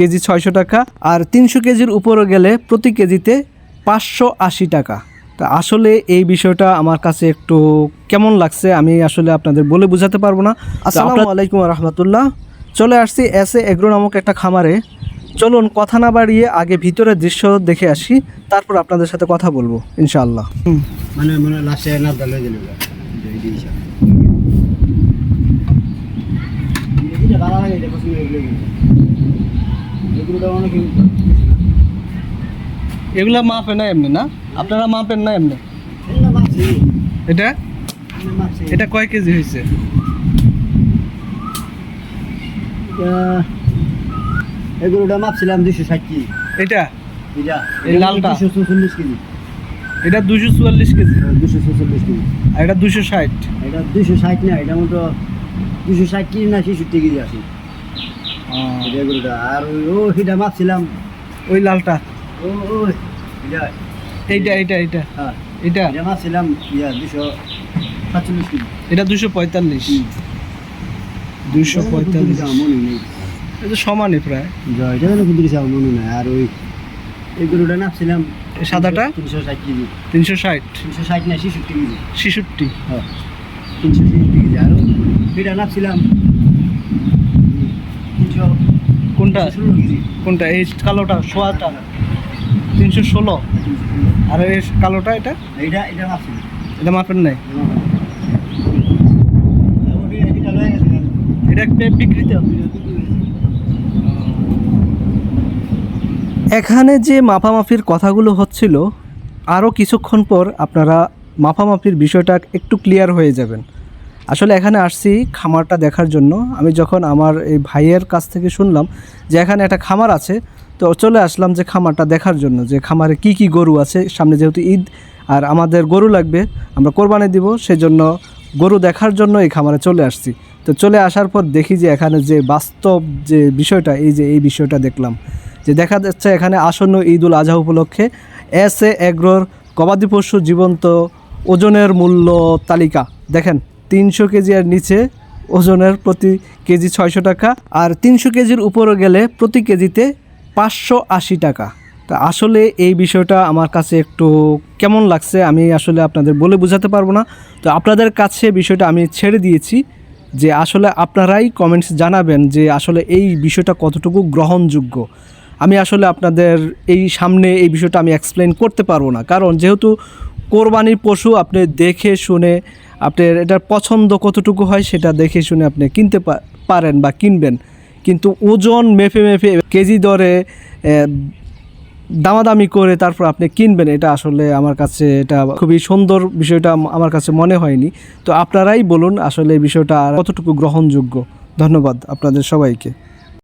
KG 600 টাকা, আর 300 কেজির উপরে গেলে প্রতি কেজিতে 580 টাকা। তা আসলে এই বিষয়টা আমার কাছে একটু কেমন লাগছে আমি আসলে আপনাদের বলে বোঝাতে পারবো না। আসসালামু আলাইকুম রহমতুল্লাহ। চলে আসছি এস এ এগ্রো নামক একটা খামারে। চলুন কথা না বাড়িয়ে আগে ভিতরের দৃশ্য দেখে আসি, তারপর আপনাদের সাথে কথা বলবো ইনশাআল্লাহ। মানে মানে লাস্টে না দলে গেল এগুলা মাপে না এমনি না, আপনারা মাপেন না এমনি? এটা এটা কয় কেজি হয়েছে? এগুলোটা মাপছিলাম 260 কেজি। এটা এটা এই লালটা 244 কেজি। এটা 244 কেজি, 244 কেজি। আর এটা 260। এটা 260 না, এটা মতো 260 কেজি না 66 কেজি আছে এগুলোটা। আর ওইটা মাপছিলাম ওই লালটা, ও এটা এইটা এইটা এইটা হ্যাঁ এটা এটা মাপছিলাম 247 কেজি। এটা 245। 245 মনে নেই, এটা সমানই প্রায়। এটা কিন্তু আমার মনে নেই। আর ওই এগুলোটা নাপছিলাম সাদাটা 360 কেজি। 360 360 না 66 কেজি। 66। হ্যাঁ 366 কেজি। আর এটা নাপছিলাম 300 কোনটা 16 কেজি। কোনটা? এই কালোটা সোয়াটা 316, আর এই কালোটা এটা এটা এটা নাপছিলাম এটা মাপেন নাই। এটা লয়ে গেছে এটা বিক্রিতে। এখানে যে মাপামাপির কথাগুলো হচ্ছিল, আরও কিছুক্ষণ পর আপনারা মাপামাপির বিষয়টা একটু ক্লিয়ার হয়ে যাবেন। আসলে এখানে আসছি খামারটা দেখার জন্য। আমি যখন আমার এই ভাইয়ের কাছ থেকে শুনলাম যে এখানে একটা খামার আছে, তো চলে আসলাম যে খামারটা দেখার জন্য, যে খামারে কি কি গরু আছে। সামনে যেহেতু ঈদ আর আমাদের গরু লাগবে, আমরা কোরবানি দিব, সেজন্য গরু দেখার জন্য এই খামারে চলে আসছি। তো চলে আসার পর দেখি যে এখানে যে বাস্তব যে বিষয়টা, এই বিষয়টা দেখলাম যে দেখা যাচ্ছে এখানে আসন্ন ঈদ উল আজহা উপলক্ষে এস এ এগ্রোর গবাদি পশু জীবন্ত ওজনের মূল্য তালিকা দেখেন। 300 কেজি আর নিচে ওজনের প্রতি কেজি 600 টাকা, আর 300 কেজির উপরে গেলে প্রতি কেজিতে 580 টাকা। তা আসলে এই বিষয়টা আমার কাছে একটু কেমন লাগছে আমি আসলে আপনাদের বলে বোঝাতে পারবো না। তো আপনাদের কাছে বিষয়টা আমি ছেড়ে দিয়েছি যে আসলে আপনারাই কমেন্টস জানাবেন যে আসলে এই বিষয়টা কতটুকু গ্রহণযোগ্য। আমি আসলে আপনাদের এই সামনে এই বিষয়টা আমি এক্সপ্লেন করতে পারবো না, কারণ যেহেতু কোরবানির পশু আপনি দেখে শুনে আপনার এটার পছন্দ কতটুকু হয় সেটা দেখে শুনে আপনি কিনতে পারেন বা কিনবেন, কিন্তু ওজন মেপে কেজি দরে দামাদামি করে তারপর আপনি কিনবেন, এটা আসলে আমার কাছে এটা খুবই সুন্দর বিষয়টা আমার কাছে মনে হয়নি। তো আপনারাই বলুন আসলে এই বিষয়টা কতটুকু গ্রহণযোগ্য। ধন্যবাদ আপনাদের সবাইকে।